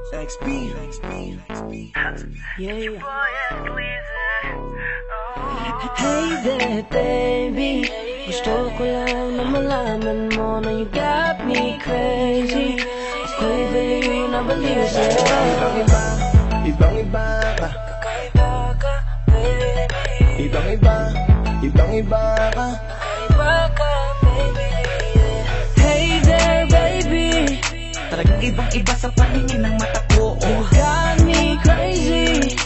XP. Yeah. Hey there, baby. Gusto ko lang na malaman mo na you got me crazy. Ako'y baliw na baliw sa'yo. Ibang-iba ka. Kakaiba ka, baby. Ibang-iba ka. Kakaiba ka, baby. Hey there, baby. Talagang ibang-iba sa paningin ng mata ko. You got me crazy.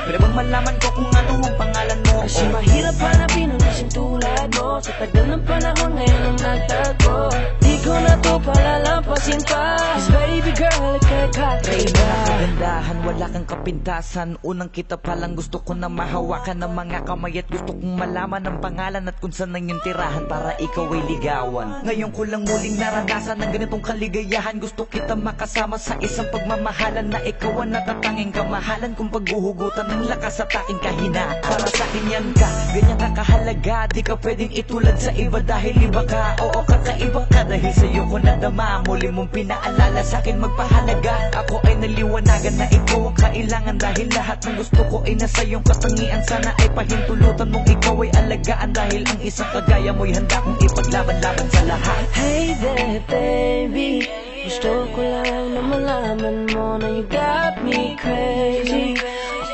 Pero bang malaman ko kung ano ang pangalan mo? Kasi mahirap hanapin ang isang tulad mo. Sa tagal ng panahon ngayon ang nagtago. Di ko na to palalampasin pa. Cause baby girl, kakaiba. Kagandahan, wala kang kapintasan. Unang kita palang gusto ko na mahawakan ng mga kamay. At gusto kong malaman ang pangalan at kung saan ang iyong tirahan para ikaw ay ligawan. Ngayon ko lang muling naranasan ng ganitong kaligayahan. Gusto kita makasama sa isang pagmamahalan na ikaw ang natatanging kamahalan kung paghuhugutan ng lakas at aking kahinaan. Para sa akin yan ka, ganyan ka kahalaga. Di ka pwedeng itulad sa iba dahil iba ka. Oo, kakaiba ka dahil sa'yo ko nadama. Muli mong pinaalala sa akin magpahalaga. Ako ay naliwanagan na ikaw ang kailangan. Dahil lahat ng gusto ko ay nasa iyong katangian. Sana ay pahintulutan mong ikaw ay alagaan. Dahil ang isang kagaya mo'y handa kong ipaglaban-laban sa lahat. Hey there, baby. Gusto ko lang na malaman mo na you got me crazy.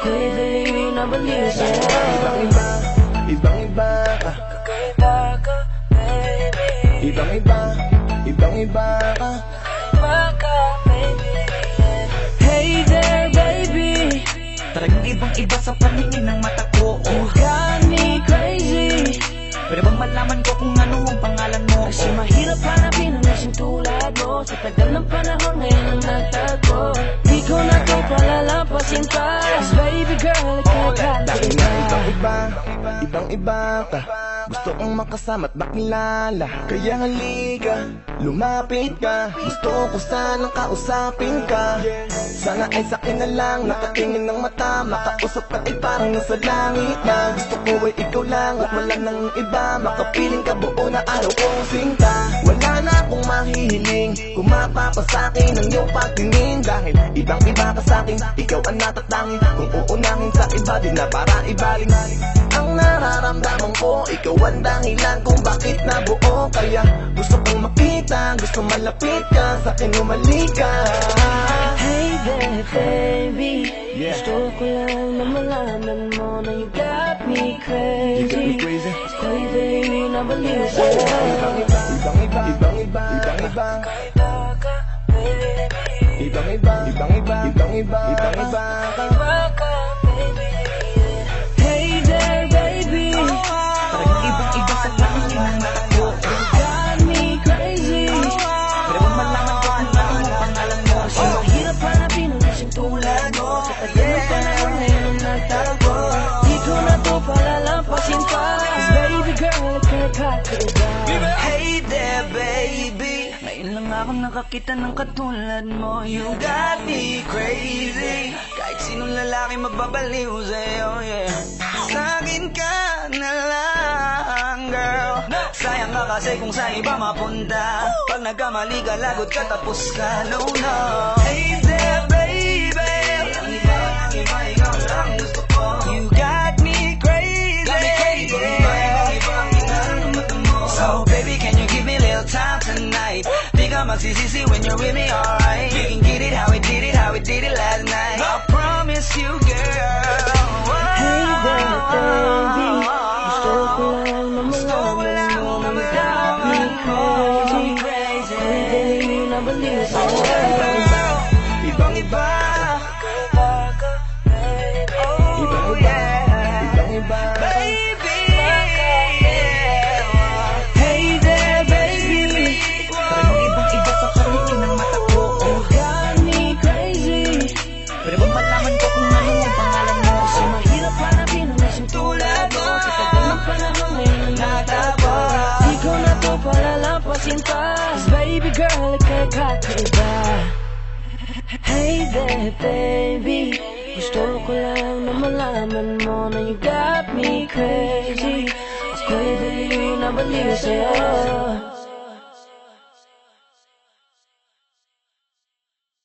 Ako'y baliw na baliw sa'yo. Ibang-iba ka. Kakaiba ka, baby. Ibang-iba ka. Kakaiba ka, baby. Hey there, baby. Talagang ibang-iba sa paningin ng mata ko. You got me crazy. Pero bang malaman ko kung ano ang pangalan mo? Kasi mahirap hanapin ang isang tulad mo. Sa tagal ng panahon ngayon ang nagtago. Di ko na to palalampasin pa. Cause baby girl, Dahil nga kakaiba. ibang-iba ka. Gusto kong makasama at makilala. Kaya halika, lumapit ka. Gusto ko sanang kausapin ka. Sana ay sakin na lang, nakatingin ng mata. Makausap ka ay parang nasa langit na. Gusto ko ay ikaw lang at wala nang iba. Makapiling ka buo na araw kong sinta. Wala na akong mahihiling kung mapapasakin ang iyong pagtingin. Dahil ibang-iba ka sakin, ikaw ang natatangin. Kung uunahin sa iba, di na para ibaling. Ang nararamdaman ko, ikaw ang dahilan kung bakit nabuo. Kaya gusto kong makita, gusto malapit ka, sa akin umalik ka. Hey there, baby. Yeah. Gusto ko lang na malaman mo na you got me You crazy. got me crazy. Ako'y baliw na baliw sa'yo. Ibang-iba Kakaiba ka, baby. Ibang-iba ka. Kakaiba ka, baby. Hey there, baby. Talagang ibang-iba sa paningin ng mata ko. You got me crazy. Pero bang malaman ko kung ano ang pangalan mo? Kasi mahirap hanapin ang isang tulad mo. Sa tagal ng panahon ngayon ang nagtago. Di ko na to palalampasin pa. Cause baby girl, kakaiba. Hey there, baby. Ngayon lang ako nakakita ng katulad mo. You got me crazy. Kahit sinong lalaki magbabaliw sa'yo, yeah. Sa'kin ka na lang, girl. Sayang ka kasi kung sa iba mapunta. Pag nagkamali ka, lagot ka, tapos ka, no, no. Hey there, baby. Ang iba, ikaw lang gusto ko. You got me crazy. So baby, can you give me a little time tonight? Di ka magsisisi when you're with me, alright? We can get it how we did it last night. I promise you, girl. Hey there, baby. Gusto ko lang na malaman mo na you got me crazy. Ako'y baliw na baliw sa'yo. Ibang-iba. Kakaiba ka, baby. Oh yeah. Ibang-iba. Baby. Hey there, baby. Talagang ibang-iba sa paningin ng mata ko. You got me crazy. Pero bang malaman ko kung ano ang pangalan mo? Kasi mahirap hanapin ang isang tulad mo. Sa tagal ng panahon ngayon ang nagtago. Di ko na to palalampasin pa. Cause baby girl, kakaiba. Hey there, baby. Gusto ko lang na malaman mo na you got me crazy. Ako'y baliw na baliw sa'yo.